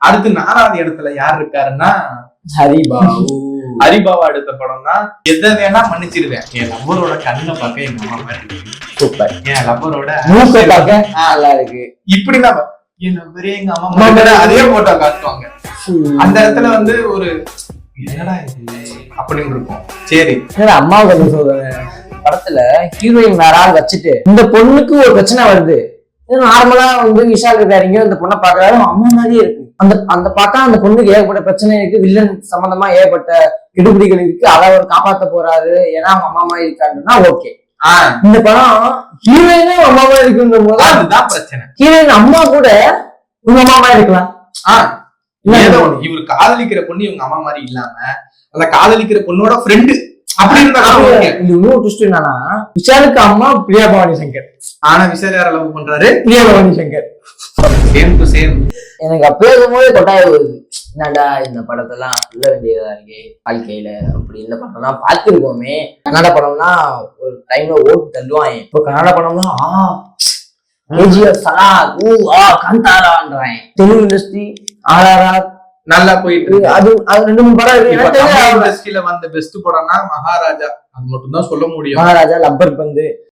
அடுத்து 4வது இடத்துல யார் இருக்காருன்னா ஹரிபாபு. ஹரிபாபா எடுத்த படம் தான் எதை வேணா மன்னிச்சிருவேன். என் லவ்வரோட கண்ணை பார்க்க எங்க அம்மா மாதிரி சூப்பர். என் லவ்வரோட மூக்கை பார்க்க நல்லா இருக்கு. இப்படிதான் என் லவ்வரே எங்க அம்மா மாதிரி அதே போட்டோ காட்டுவாங்க. அந்த இடத்துல வந்து ஒரு என்னடா இது அப்படின்னு இருக்கும். சரி அம்மாவுக்கு சொல்றேன், படத்துல ஹீரோயின் வேற ஆள் வச்சுட்டு இந்த பொண்ணுக்கு ஒரு பிரச்சனை வருது. நார்மலா வந்து விஷால் இருக்காருங்க, இந்த பொண்ணை பாக்குறாரு, அம்மா மாதிரியே இருக்கு. அந்த பார்த்தா அந்த பொண்ணுக்கு ஏகப்பட்ட பிரச்சனை இருக்கு, வில்லன் சம்பந்தமா ஏகப்பட்ட கெடுபிடிகள் இருக்கு, அதை அவர் காப்பாத்த போறாரு, ஏன்னா அவங்க அம்மா மாதிரி இருக்காருன்னா ஓகே. இந்த படம் ஹீரோயினே அம்மா மாதிரி இருக்குன்ற போது அதுதான் பிரச்சனை. ஹீரோயின் அம்மா கூட உங்க அம்மா மாதிரி இருக்கலாம். இவரு காதலிக்கிற பொண்ணு இவங்க அம்மா மாதிரி இல்லாம அந்த காதலிக்கிற பொண்ணோட ஃப்ரெண்டு என்னன்னா, விஷாலுக்கு அம்மா பிரியா பவானி சங்கர். ஆனா விஷால் யார லவ் பண்றாரு? Priya Bhavani Shankar. Same to same. எனக்கு அப்பயே இருக்கும்போது கொட்டாய வருது, என்னடா இந்த படத்தெல்லாம் சொல்ல வேண்டியதா இருக்கு வாழ்க்கையில. அப்படி இந்த படம்லாம் பார்த்துருக்கோமே, கன்னட படம்னா ஒரு டைம்ல ஓட்டு தள்ளுவாங்க. இப்போ கன்னட படம்னா KGF, Salaar, காந்தாரான்றான். Telugu industry RRR நல்லா போயிட்டு இருக்கு. அது 2-3 படம் இண்டஸ்ட்ரியில வந்த பெஸ்ட் படம்னா மகாராஜா, அது மட்டும் தான் சொல்ல முடியும். மகாராஜா, லப்பர் பந்து,